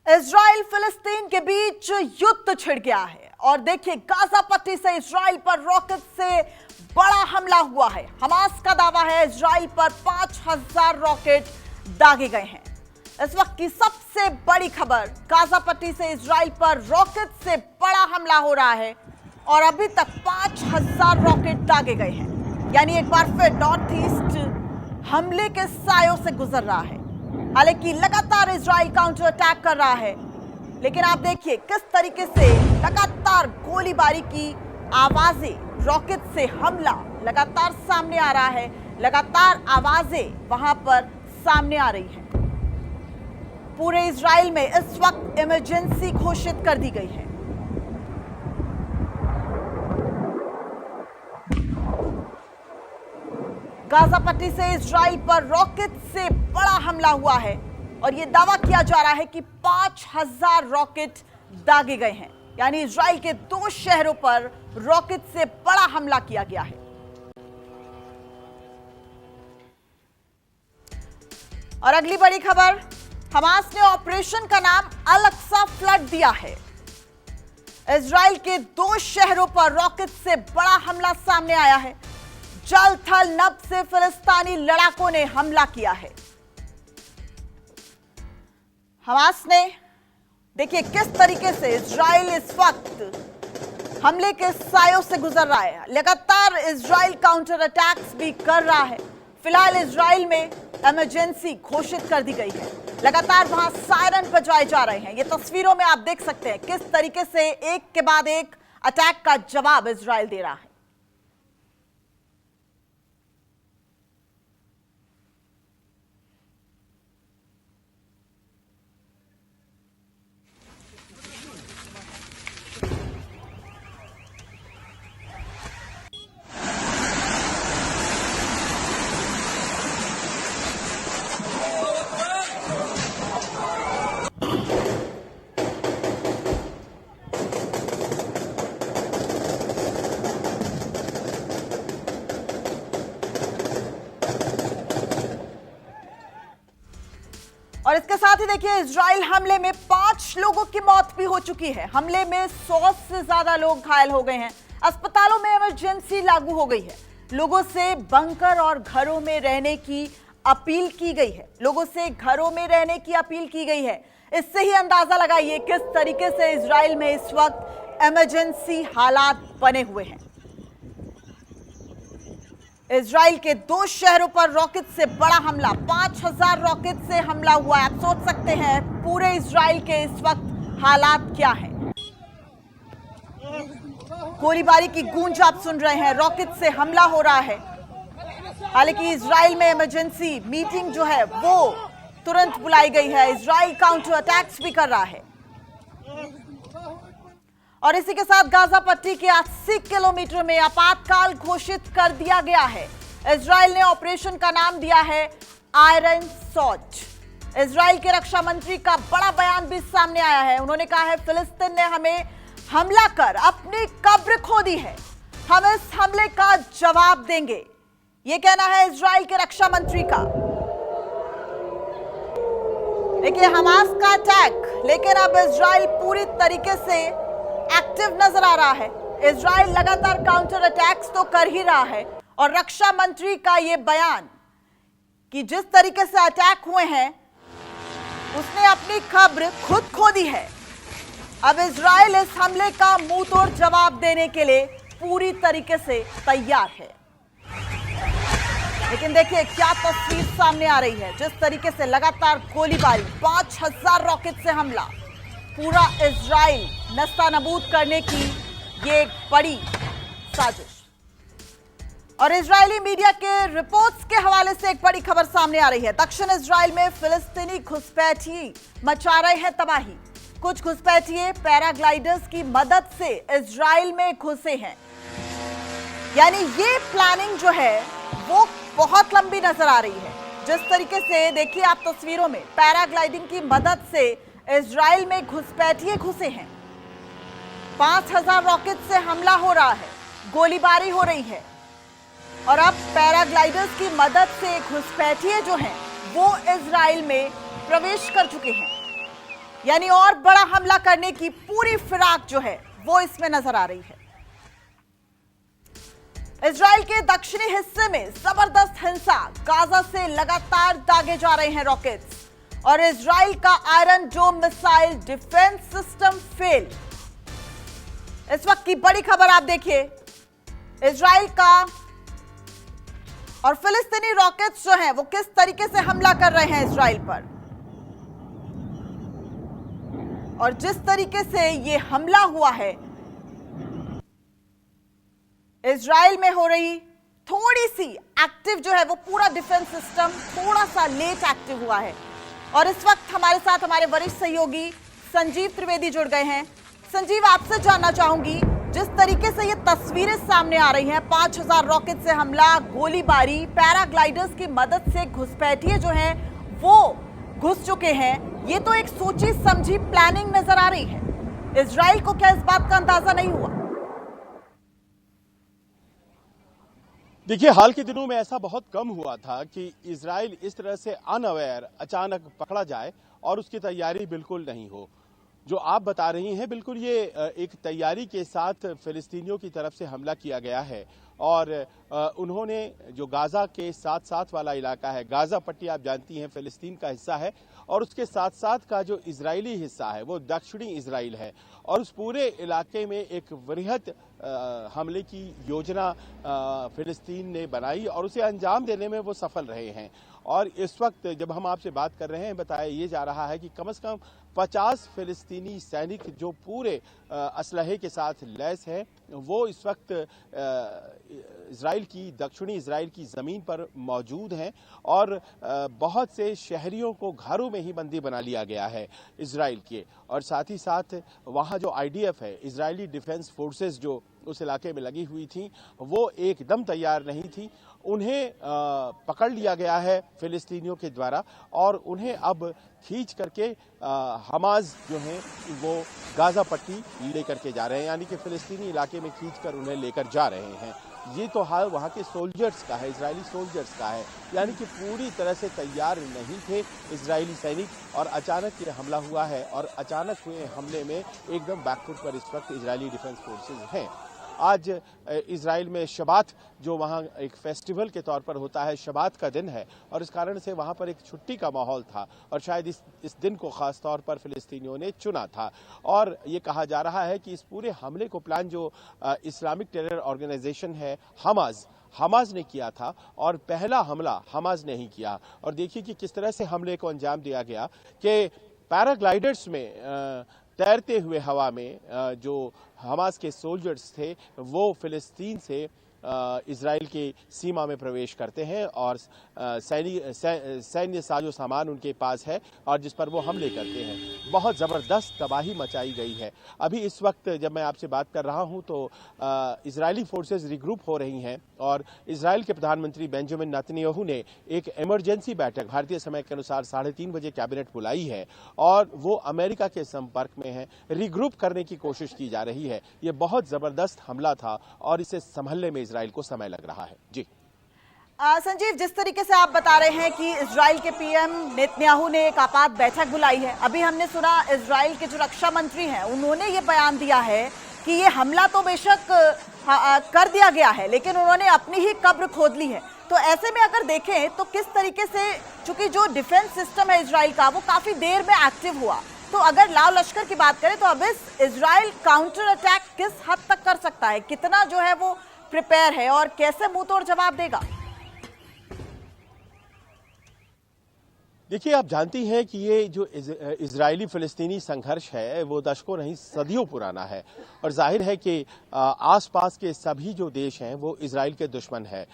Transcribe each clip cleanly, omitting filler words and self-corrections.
Israel फिलिस्तीन के बीच युद्ध छिड़ गया है और देखिए गाजा पट्टी से इजराइल पर रॉकेट से बड़ा हमला हुआ है। हमास का दावा है इजराइल पर 5000 रॉकेट दागे गए हैं। इस वक्त की सबसे बड़ी खबर, गाजा पट्टी से इजराइल पर रॉकेट से बड़ा हमला हो रहा है और अभी तक 5000 रॉकेट दागे गए हैं। यानी एक बार फिर नॉर्थ ईस्ट हमले के सायों से गुजर रहा है। हालांकि लगातार इजराइल काउंटर अटैक कर रहा है, लेकिन आप देखिए किस तरीके से लगातार गोलीबारी की आवाजें, रॉकेट से हमला लगातार सामने आ रहा है, लगातार आवाजें वहां पर सामने आ रही हैं। पूरे इजराइल में इस वक्त इमरजेंसी घोषित कर दी गई है। गाजा पट्टी से इजराइल पर रॉकेट से बड़ा हमला हुआ है और यह दावा किया जा रहा है कि 5000 रॉकेट दागे गए हैं। यानी इजराइल के 2 शहरों पर रॉकेट से बड़ा हमला किया गया है। और अगली बड़ी खबर, हमास ने ऑपरेशन का नाम अल अक्सा फ्लड दिया है। इजराइल के 2 शहरों पर रॉकेट से बड़ा हमला सामने आया है। जल थल नभ से फिलिस्तीनी लड़ाकों ने हमला किया है। हमास ने देखिए किस तरीके से इजराइल इस वक्त हमले के सायों से गुजर रहा है। लगातार इजराइल काउंटर अटैक्स भी कर रहा है। फिलहाल इजराइल में इमरजेंसी घोषित कर दी गई है। लगातार वहां सायरन बजाए जा रहे हैं। ये तस्वीरों में आप देख सकते हैं किस तरीके से एक के बाद एक अटैक का जवाब इजराइल दे रहा है। और इसके साथ ही देखिए इजराइल हमले में 5 लोगों की मौत भी हो चुकी है। हमले में 100 से ज्यादा लोग घायल हो गए हैं। अस्पतालों में इमरजेंसी लागू हो गई है। लोगों से बंकर और घरों में रहने की अपील की गई है। लोगों से घरों में रहने की अपील की गई है। इससे ही अंदाजा लगाइए किस तरीके से इजराइल में इस वक्त इमरजेंसी हालात बने हुए हैं। इजराइल के 2 शहरों पर रॉकेट से बड़ा हमला, 5000 रॉकेट से हमला हुआ है। आप सोच सकते हैं पूरे इजराइल के इस वक्त हालात क्या हैं। गोलीबारी की गूंज आप सुन रहे हैं, रॉकेट से हमला हो रहा है। हालांकि इजराइल में इमरजेंसी मीटिंग जो है वो तुरंत बुलाई गई है। इजराइल काउंटर अटैक्स भी कर रहा है और इसी के साथ गाजा पट्टी के 80 किलोमीटर में आपातकाल घोषित कर दिया गया है। इजराइल ने ऑपरेशन का नाम दिया है आयरन सॉर्ड। इजराइल के रक्षा मंत्री का बड़ा बयान भी सामने आया है। उन्होंने कहा है फिलिस्तीन ने हमें हमला कर अपनी कब्र खोदी है, हम इस हमले का जवाब देंगे। यह कहना है इजराइल के रक्षा मंत्री का। देखिए हमास का अटैक, लेकिन अब इजराइल पूरी तरीके से एक्टिव नजर आ रहा है। इजराइल लगातार काउंटर अटैक्स तो कर ही रहा है और रक्षा मंत्री का यह बयान कि जिस तरीके से अटैक हुए हैं उसने अपनी कब्र खुद खोदी है। अब इजराइल इस हमले का मुंह तोड़ जवाब देने के लिए पूरी तरीके से तैयार है। लेकिन देखिए क्या तस्वीर सामने आ रही है। जिस तरीके से लगातार गोलीबारी, 5000 रॉकेट से हमला, पूरा इजराइल नस्तानबूद करने की ये एक बड़ी साजिश। और इजरायली मीडिया के रिपोर्ट्स के हवाले से एक बड़ी खबर सामने आ रही है। दक्षिण इजराइल में फिलिस्तीनी घुसपैठिए मचा रहे हैं तबाही। कुछ घुसपैठिए पैराग्लाइडर्स की मदद से इजराइल में घुसे हैं। यानी ये प्लानिंग जो है वो बहुत लंबी नजर आ रही है। जिस तरीके से देखिए आप तस्वीरों में पैराग्लाइडिंग की मदद से इजराइल में घुसपैठिए घुसे हैं। 5000 रॉकेट से हमला हो रहा है, गोलीबारी हो रही है और अब पैराग्लाइडर्स की मदद से घुसपैठिए जो हैं वो इजराइल में प्रवेश कर चुके हैं। यानी और बड़ा हमला करने की पूरी फिराक जो है वो इसमें नजर आ रही है। इजराइल के दक्षिणी हिस्से में जबरदस्त हिंसा, गाजा से लगातार दागे जा रहे हैं रॉकेट्स और इजराइल का iron dome missile defence system fail. इस वक्त की बड़ी खबर आप देखिए, इजराइल का और फिलिस्तीनी रॉकेट्स जो हैं वो किस तरीके से हमला कर रहे हैं इजराइल पर, और जिस तरीके से ये हमला हुआ है इजराइल में हो रही थोड़ी सी एक्टिव जो है वो पूरा डिफेंस सिस्टम थोड़ा सा लेट एक्टिव हुआ है। और इस वक्त हमारे साथ हमारे वरिष्ठ सहयोगी संजीव त्रिवेदी जुड़ गए हैं। संजीव, आपसे जानना चाहूंगी, जिस तरीके से ये तस्वीरें सामने आ रही हैं, 5000 रॉकेट से हमला, गोलीबारी, पैराग्लाइडर्स की मदद से घुसपैठिए जो हैं वो घुस चुके हैं, ये तो एक सोची समझी प्लानिंग नजर आ रही है। इजराइल को क्या इस बात का अंदाजा नहीं हुआ? देखिए, हाल के दिनों में ऐसा बहुत कम हुआ था कि इजराइल इस तरह से अनअवेयर अचानक पकड़ा जाए और उसकी तैयारी बिल्कुल नहीं हो। जो आप बता रही हैं, बिल्कुल ये एक तैयारी के साथ फिलिस्तीनियों की तरफ से हमला किया गया है। और उन्होंने जो गाजा के साथ साथ वाला इलाका है, गाजा पट्टी आप जानती हैं फिलिस्तीन का हिस्सा है, और उसके साथ साथ का जो इजरायली हिस्सा है वो दक्षिणी इजराइल है, और उस पूरे इलाके में एक वृहद हमले की योजना फिलिस्तीन ने बनाई और उसे अंजाम देने में वो सफल रहे हैं। और इस वक्त जब हम आपसे बात कर रहे हैं, बताया ये जा रहा है कि कम से कम 50 फिलिस्तीनी सैनिक जो पूरे असलहे के साथ लैस हैं, वो इस वक्त इजराइल की दक्षिणी इजराइल की ज़मीन पर मौजूद हैं और बहुत से शहरियों को घरों में ही बंदी बना लिया गया है इजराइल के। और साथ ही साथ वहाँ जो IDF है, इजरायली डिफेंस फोर्सेस, जो उस इलाके में लगी हुई थी, वो एकदम तैयार नहीं थी। उन्हें पकड़ लिया गया है फिलिस्तीनियों के द्वारा और उन्हें अब खींच करके हमास जो हैं वो गाजा पट्टी लेकर के जा रहे हैं, यानी कि फिलिस्तीनी इलाके में खींचकर उन्हें लेकर जा रहे हैं। ये तो हाल वहाँ के सोल्जर्स का है, इजरायली सोल्जर्स का है, यानी कि पूरी तरह से तैयार नहीं थे इजरायली सैनिक और अचानक ये हमला हुआ है। और अचानक हुए हमले में एकदम बैकफुट पर इस वक्त इजरायली डिफेंस फोर्सेज हैं। आज इजराइल में शबात, जो वहाँ एक फेस्टिवल के तौर पर होता है, शबात का दिन है और इस कारण से वहाँ पर एक छुट्टी का माहौल था और शायद इस दिन को खास तौर पर फिलिस्तीनियों ने चुना था। और ये कहा जा रहा है कि इस पूरे हमले को प्लान जो इस्लामिक टेरर ऑर्गेनाइजेशन है हमास ने किया था और पहला हमला हमास ने ही किया। और देखिए कि किस तरह से हमले को अंजाम दिया गया कि पैराग्लाइडर्स में तैरते हुए हवा में जो हमास के सोल्जर्स थे वो फिलिस्तीन से इजराइल के सीमा में प्रवेश करते हैं और सैन्य साजो सामान उनके पास है और जिस पर वो हमले करते हैं। बहुत ज़बरदस्त तबाही मचाई गई है। अभी इस वक्त जब मैं आपसे बात कर रहा हूं तो इजरायली फोर्सेस रिग्रुप हो रही हैं और इजराइल के प्रधानमंत्री बेंजामिन नेतन्याहू ने एक इमरजेंसी बैठक भारतीय समय के अनुसार 3:30 बजे कैबिनेट बुलाई है और वो अमेरिका के संपर्क में है। रिग्रुप करने की कोशिश की जा रही है। ये बहुत ज़बरदस्त हमला था और इसे संभलने में इजराइल को समय लग रहा है। जी संजीव, जिस तरीके से आप बता रहे हैं कि इजराइल के PM नेतन्याहू ने एक आपात बैठक बुलाई है, अभी हमने सुना इजराइल के जो रक्षा मंत्री हैं उन्होंने ये बयान दिया है कि ये हमला तो बेशक कर दिया गया है लेकिन उन्होंने अपनी ही कब्र खोद ली है। तो ऐसे में अगर देखें तो किस तरीके से, चूंकि जो डिफेंस सिस्टम है इजराइल का वो काफी देर में एक्टिव हुआ, तो अगर लाव लश्कर की बात करें तो अब इस इजराइल काउंटर अटैक किस हद तक कर सकता है, कितना जो है वो प्रिपेयर है और कैसे मुंह तोड़ जवाब देगा? देखिए, आप जानती हैं कि ये जो इजरायली फिलिस्तीनी संघर्ष है वो दशकों नहीं सदियों पुराना है और जाहिर है कि आसपास के सभी जो देश हैं वो इजराइल के दुश्मन है।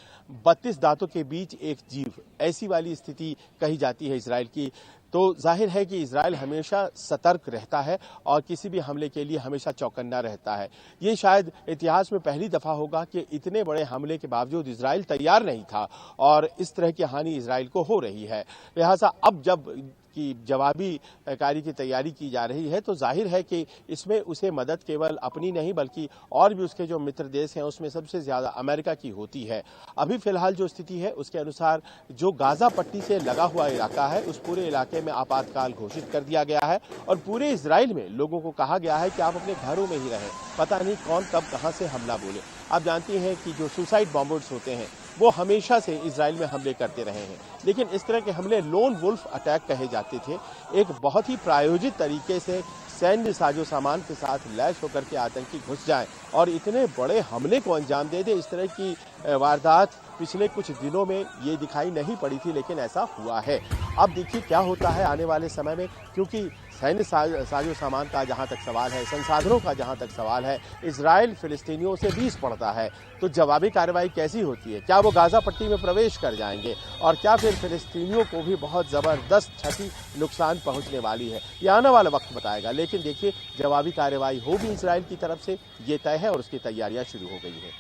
32 दांतों के बीच एक जीव, ऐसी वाली स्थिति कही जाती है इजराइल की। तो जाहिर है कि इजराइल हमेशा सतर्क रहता है और किसी भी हमले के लिए हमेशा चौकन्ना रहता है। ये शायद इतिहास में पहली दफा होगा कि इतने बड़े हमले के बावजूद इजराइल तैयार नहीं था और इस तरह की हानि इजराइल को हो रही है। लिहाजा अब जब कि जवाबी कार्य की तैयारी की जा रही है, तो जाहिर है कि इसमें उसे मदद केवल अपनी नहीं बल्कि और भी उसके जो मित्र देश हैं उसमें सबसे ज्यादा अमेरिका की होती है। अभी फिलहाल जो स्थिति है उसके अनुसार जो गाजा पट्टी से लगा हुआ इलाका है उस पूरे इलाके में आपातकाल घोषित कर दिया गया है और पूरे इजराइल में लोगों को कहा गया है कि आप अपने घरों में ही रहें, पता नहीं कौन कब कहां से हमला बोले। आप जानती हैं कि जो सुसाइड बॉम्बर्स होते हैं वो हमेशा से इजराइल में हमले करते रहे हैं, लेकिन इस तरह के हमले लोन वुल्फ अटैक कहे जाते थे। एक बहुत ही प्रायोजित तरीके से सैन्य साजो सामान के साथ लैस होकर के आतंकी घुस जाएं और इतने बड़े हमले को अंजाम दे दे, इस तरह की वारदात पिछले कुछ दिनों में ये दिखाई नहीं पड़ी थी, लेकिन ऐसा हुआ है। अब देखिए क्या होता है आने वाले समय में, क्योंकि सैन्य साजो सामान का जहां तक सवाल है, संसाधनों का जहां तक सवाल है, इजराइल फिलिस्तीनियों से 20 पड़ता है, तो जवाबी कार्रवाई कैसी होती है? क्या वो गाजा पट्टी में प्रवेश कर जाएंगे और क्या फिर फिलिस्तीनियों को भी बहुत जबरदस्त क्षति नुकसान पहुंचने वाली है? ये आने वाला वक्त बताएगा, लेकिन देखिए जवाबी कार्रवाई होगी इजराइल की तरफ से, ये तय है और उसकी तैयारियां शुरू हो गई है।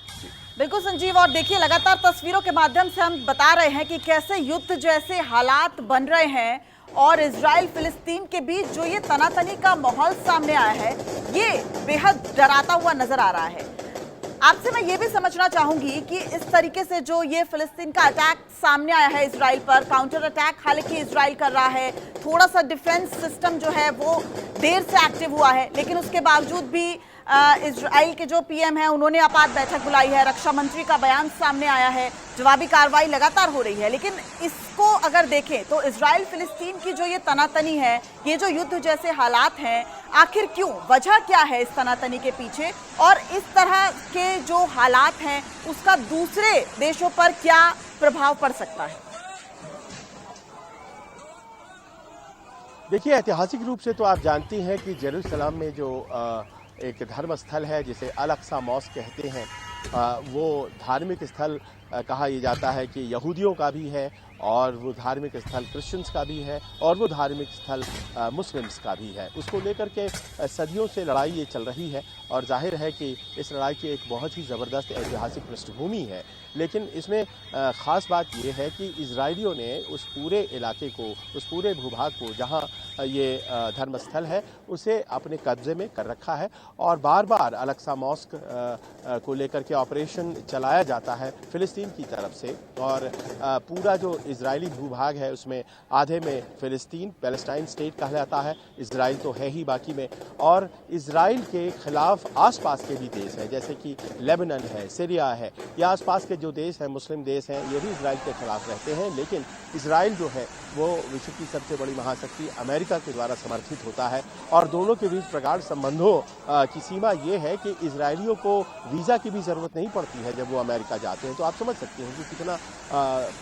बिल्कुल संजीव, और देखिए लगातार तस्वीरों के माध्यम से हम बता रहे हैं कि कैसे युद्ध जैसे हालात बन रहे हैं और इजराइल फिलिस्तीन के बीच जो ये तनातनी का माहौल सामने आया है ये बेहद डराता हुआ नजर आ रहा है। आपसे मैं ये भी समझना चाहूंगी कि इस तरीके से जो ये फिलिस्तीन का अटैक सामने आया है इजराइल पर, काउंटर अटैक हालांकि इजराइल कर रहा है, थोड़ा सा डिफेंस सिस्टम जो है वो देर से एक्टिव हुआ है, लेकिन उसके बावजूद भी इजराइल के जो पीएम हैं उन्होंने आपात बैठक बुलाई है, रक्षा मंत्री का बयान सामने आया है, जवाबी कार्रवाई लगातार हो रही है। लेकिन इसको अगर देखें तो इजराइल फिलिस्तीन की जो ये तनातनी है, ये जो युद्ध जैसे हालात हैं, आखिर क्यों, वजह क्या है इस तनातनी के पीछे, और इस तरह के जो हालात हैं उसका दूसरे देशों पर क्या प्रभाव पड़ सकता है? देखिए ऐतिहासिक रूप से तो आप जानती हैं कि जेरूसलम में जो एक धर्म स्थल है जिसे अल अक्सा मॉस्क कहते हैं, वो धार्मिक स्थल कहा यह जाता है कि यहूदियों का भी है और वो धार्मिक स्थल क्रिश्चियंस का भी है और वो धार्मिक स्थल मुस्लिम्स का भी है। उसको लेकर के सदियों से लड़ाई ये चल रही है और जाहिर है कि इस लड़ाई की एक बहुत ही ज़बरदस्त ऐतिहासिक पृष्ठभूमि है। लेकिन इसमें ख़ास बात ये है कि इजरायलियों ने उस पूरे इलाके को, उस पूरे भूभाग को जहाँ ये धर्मस्थल है उसे अपने कब्जे में कर रखा है और बार बार अल अक्सा मॉस्क को लेकर के ऑपरेशन चलाया जाता है फिलिस्तीन की तरफ से और पूरा जो इजरायली भूभाग है उसमें आधे में फिलिस्तीन पैलेस्टाइन स्टेट कहलाता है, इजराइल तो है ही बाकी में, और इजराइल के खिलाफ आसपास के भी देश हैं जैसे कि लेबनान है, सीरिया है, या आसपास के जो देश हैं मुस्लिम देश हैं ये भी इजराइल के खिलाफ रहते हैं। लेकिन इजराइल जो है वो विश्व की सबसे बड़ी महाशक्ति अमेरिका के द्वारा समर्थित होता है और दोनों के बीच प्रगाढ़ संबंधों की सीमा ये है कि इजरायलियों को वीज़ा की भी ज़रूरत नहीं पड़ती है जब वो अमेरिका जाते हैं। तो आप समझ सकते हैं कि कितना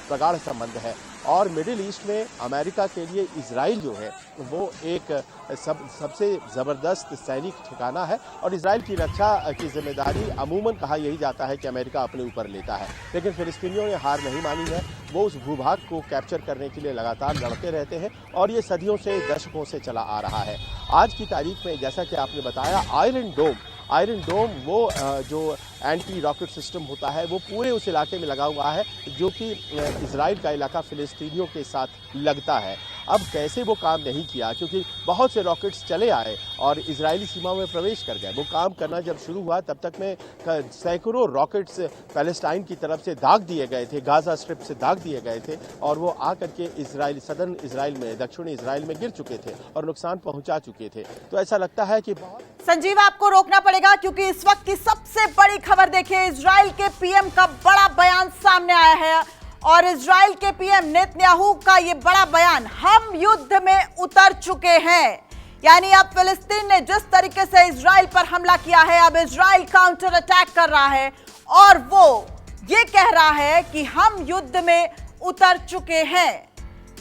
प्रगाढ़ संबंध है। और मिडिल ईस्ट में अमेरिका के लिए इजराइल जो है वो एक सबसे ज़बरदस्त सैनिक ठिकाना है और इजराइल की रक्षा की जिम्मेदारी अमूमन कहा यही जाता है कि अमेरिका अपने ऊपर लेता है। लेकिन फिलिस्तीनियों ने हार नहीं मानी है, वो उस भूभाग को कैप्चर करने के लिए लगातार लड़ते रहते हैं और ये सदियों से, दशकों से चला आ रहा है। आज की तारीख में जैसा कि आपने बताया आयरन डोम वो जो एंटी रॉकेट सिस्टम होता है वो पूरे उस इलाके में लगा हुआ है जो कि इजराइल का इलाका फिलिस्तीनियों के साथ लगता है। अब कैसे वो काम नहीं किया, क्योंकि बहुत से रॉकेट्स चले आए और इजरायली सीमा में प्रवेश कर गए। वो काम करना जब शुरू हुआ तब तक में सैकड़ों रॉकेट्स पैलेस्टाइन की तरफ से दाग दिए गए थे, गाजा स्ट्रिप से दाग दिए गए थे और वो आकर के सदर्न इजराइल में, दक्षिणी इजराइल में गिर चुके थे और नुकसान पहुंचा चुके थे। तो ऐसा लगता है कि संजीव आपको रोकना पड़ेगा क्योंकि इस वक्त की सबसे बड़ी खबर देखिए, इजराइल के पीएम का बड़ा बयान सामने आया है और इजराइल के पीएम नेतन्याहू का ये बड़ा बयान, हम युद्ध में उतर चुके हैं। यानी अब फिलिस्तीन ने जिस तरीके से इजराइल पर हमला किया है, अब इजराइल काउंटर अटैक कर रहा है और वो ये कह रहा है कि हम युद्ध में उतर चुके हैं।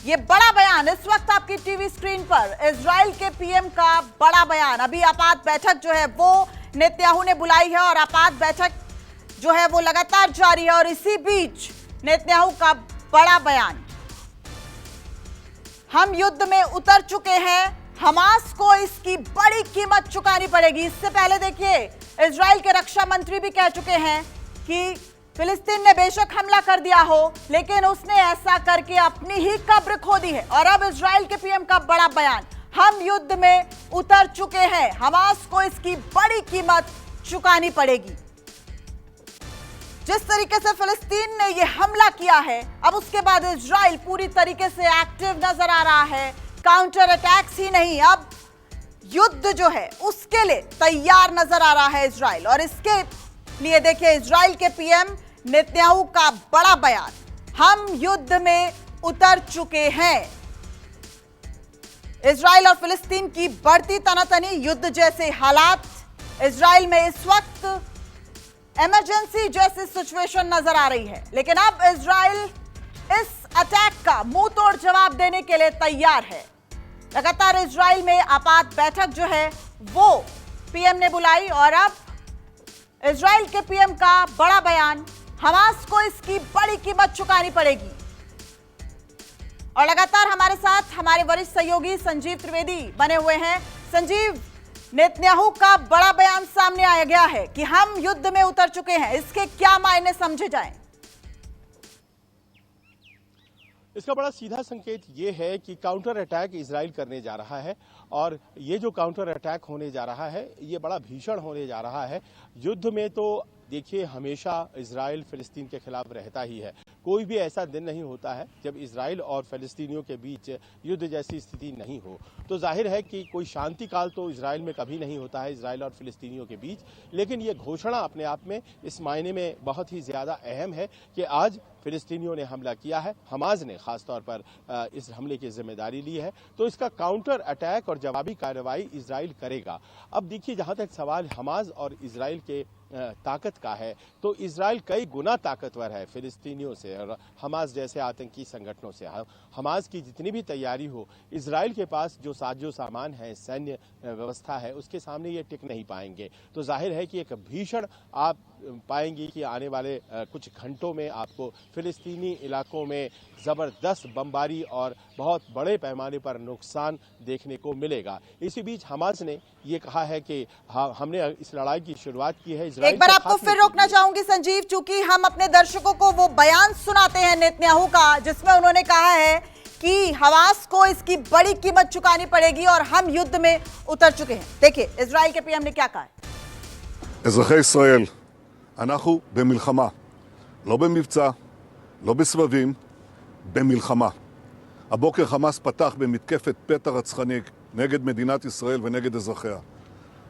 ये बड़ा बयान इस वक्त आपकी टीवी स्क्रीन पर, इजराइल के पीएम का बड़ा बयान। अभी आपात बैठक जो है वो नेतन्याहू ने बुलाई है और आपात बैठक जो है वो लगातार जारी है और इसी बीच नेतन्याहू का बड़ा बयान, हम युद्ध में उतर चुके हैं, हमास को इसकी बड़ी कीमत चुकानी पड़ेगी। इससे पहले देखिए इजराइल के रक्षा मंत्री भी कह चुके हैं कि फिलिस्तीन ने बेशक हमला कर दिया हो, लेकिन उसने ऐसा करके अपनी ही कब्र खोदी है। और अब इजराइल के पीएम का बड़ा बयान, हम युद्ध में उतर चुके हैं, हमास को इसकी बड़ी कीमत चुकानी पड़ेगी। जिस तरीके से फिलिस्तीन ने यह हमला किया है, अब उसके बाद इजराइल पूरी तरीके से एक्टिव नजर आ रहा है। काउंटर अटैक्स ही नहीं, अब युद्ध जो है उसके लिए तैयार नजर आ रहा है इजराइल। और इसके लिए देखिए इजराइल के पीएम नेतन्याहू का बड़ा बयान, हम युद्ध में उतर चुके हैं। इजराइल और फिलिस्तीन की बढ़ती तनातनी, युद्ध जैसे हालात, इजराइल में इस वक्त इमरजेंसी जैसी सिचुएशन नजर आ रही है। लेकिन अब इजराइल इस अटैक का मुंह तोड़ जवाब देने के लिए तैयार है। लगातार इजराइल में आपात बैठक जो है वो पीएम ने बुलाई और अब इजराइल के पीएम का बड़ा बयान, हमास को इसकी बड़ी कीमत चुकानी पड़ेगी। और लगातार हमारे साथ हमारे वरिष्ठ सहयोगी संजीव त्रिवेदी बने हुए हैं। संजीव, नेतन्याहू का बड़ा बयान सामने आया गया है कि हम युद्ध में उतर चुके हैं, इसके क्या मायने समझे जाएं? इसका बड़ा सीधा संकेत ये है कि काउंटर अटैक इजराइल करने जा रहा है और ये जो काउंटर अटैक होने जा रहा है ये बड़ा भीषण होने जा रहा है। युद्ध में तो देखिए हमेशा इजराइल फिलिस्तीन के खिलाफ रहता ही है। कोई भी ऐसा दिन नहीं होता है जब इजराइल और फिलिस्तीनियों के बीच युद्ध जैसी स्थिति नहीं हो। तो जाहिर है कि कोई शांति काल तो इजराइल में कभी नहीं होता है इजराइल और फिलिस्तीनियों के बीच। लेकिन ये घोषणा अपने आप में इस मायने में बहुत ही ज्यादा अहम है कि आज फिलिस्तीनियों ने हमला किया है, हमास ने खासतौर पर इस हमले की जिम्मेदारी ली है, तो इसका काउंटर अटैक और जवाबी कार्रवाई इजराइल करेगा। अब देखिए जहां तक सवाल हमास और इजराइल के ताकत का है, तो इजराइल कई गुना ताकतवर है फिलिस्तीनियों से और हमास जैसे आतंकी संगठनों से। हमास की जितनी भी तैयारी हो, इजराइल के पास जो साजो सामान है, सैन्य व्यवस्था है, उसके सामने ये टिक नहीं पाएंगे। तो जाहिर है कि एक भीषण आप पाएंगे कि आने वाले कुछ घंटों में आपको फिलिस्तीनी इलाकों में जबरदस्त बमबारी और बहुत बड़े पैमाने पर नुकसान देखने को मिलेगा। इसी बीच हमास ने ये कहा है कि हमने इस लड़ाई की शुरुआत की है। एक बार आपको फिर रोकना चाहूंगी संजीव, चूंकि हम अपने दर्शकों को वो बयान सुनाते हैं नेतन्याहू का, जिसमें उन्होंने कहा है कि हमास को इसकी बड़ी कीमत चुकानी पड़ेगी और हम युद्ध में उतर चुके हैं। देखिए इजराइल के पीएम ने क्या कहा है। אזרחי ישראל, אנחנו במלחמה, לא במבצע, לא בסבבים, במלחמה. הבוקר חמאס פתח במתקפת פתע רצחני נגד מדינת ישראל ונגד אזרחיה.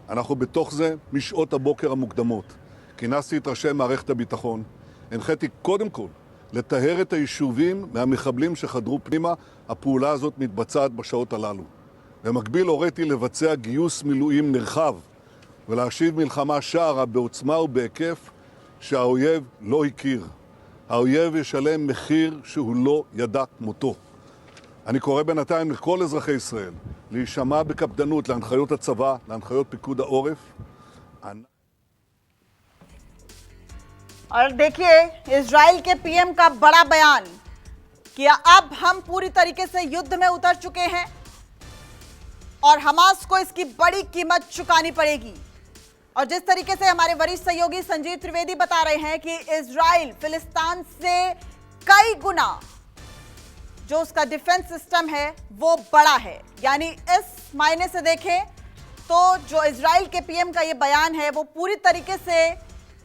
אנחנו בתוך זה משעות הבוקר המוקדמות. כינסתי את ראשי מערכת הביטחון, הנחיתי קודם כל לטהר את היישובים מהמחבלים שחדרו פנימה. הפעולה הזאת מתבצעת בשעות הללו. במקביל הוריתי לבצע גיוס מילואים נרחב ולהשיב מלחמה שערה בעוצמה ובהיקף שהאויב לא הכיר. האויב ישלם מחיר שהוא לא ידע כמותו. אני קורא בינתיים לכל אזרחי ישראל להישמע בקפדנות להנחיות הצבא, להנחיות פיקוד העורף. और देखिए इजराइल के पीएम का बड़ा बयान कि अब हम पूरी तरीके से युद्ध में उतर चुके हैं और हमास को इसकी बड़ी कीमत चुकानी पड़ेगी। और जिस तरीके से हमारे वरिष्ठ सहयोगी संजीव त्रिवेदी बता रहे हैं कि इजराइल फिलिस्तीन से कई गुना जो उसका डिफेंस सिस्टम है वो बड़ा है, यानी इस मायने से देखें तो जो इजराइल के पीएम का ये बयान है वो पूरी तरीके से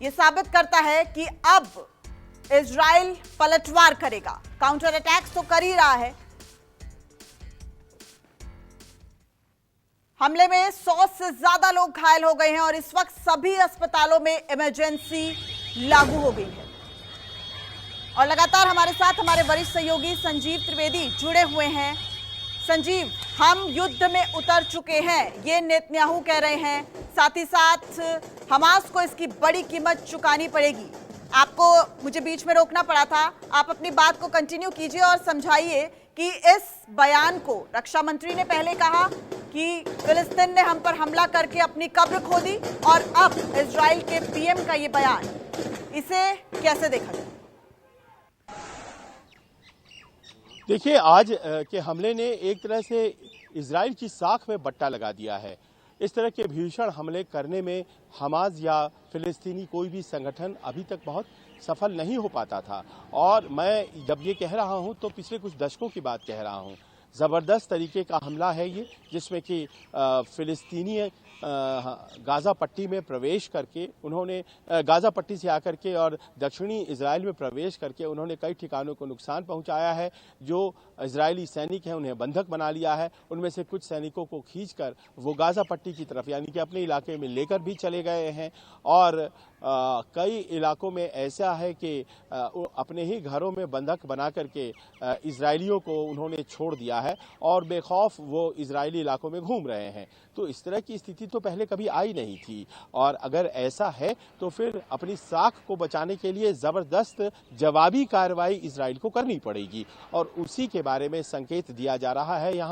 ये साबित करता है कि अब इजराइल पलटवार करेगा, काउंटर अटैक्स तो कर ही रहा है। हमले में 100 से ज्यादा लोग घायल हो गए हैं और इस वक्त सभी अस्पतालों में इमरजेंसी लागू हो गई है। और लगातार हमारे साथ हमारे वरिष्ठ सहयोगी संजीव त्रिवेदी जुड़े हुए हैं। संजीव, हम युद्ध में उतर चुके हैं, ये नेतन्याहू कह रहे हैं, साथ ही साथ हमास को इसकी बड़ी कीमत चुकानी पड़ेगी। आपको मुझे बीच में रोकना पड़ा था, आप अपनी बात को कंटिन्यू कीजिए और समझाइए कि इस बयान को रक्षा मंत्री ने पहले कहा कि फिलिस्तीन ने हम पर हमला करके अपनी कब्र खोदी और अब इजराइल के पीएम का ये बयान, इसे कैसे देखा जाए? देखिए आज के हमले ने एक तरह से इजराइल की साख में बट्टा लगा दिया है। इस तरह के भीषण हमले करने में हमास या फिलिस्तीनी कोई भी संगठन अभी तक बहुत सफल नहीं हो पाता था। और मैं जब ये कह रहा हूं तो पिछले कुछ दशकों की बात कह रहा हूं। ज़बरदस्त तरीके का हमला है ये, जिसमें कि फिलिस्तीनी गाज़ा पट्टी में प्रवेश करके उन्होंने गाज़ा पट्टी से आकर के और दक्षिणी इजराइल में प्रवेश करके उन्होंने कई ठिकानों को नुकसान पहुंचाया है। जो इजरायली सैनिक हैं उन्हें बंधक बना लिया है। उनमें से कुछ सैनिकों को खींचकर वो गाज़ा पट्टी की तरफ यानी कि अपने इलाके में लेकर भी चले गए हैं। और कई इलाकों में ऐसा है कि अपने ही घरों में बंधक बना करके इजरायलियों को उन्होंने छोड़ दिया है और बेखौफ वो इजरायली इलाकों में घूम रहे हैं। तो इस तरह की स्थिति तो पहले कभी आई नहीं थी। और अगर ऐसा है तो फिर अपनी साख को बचाने के लिए जबरदस्त जवाबी कार्रवाई इजराइल को करनी पड़ेगी और उसी के बारे में संकेत दिया जा रहा है यहाँ।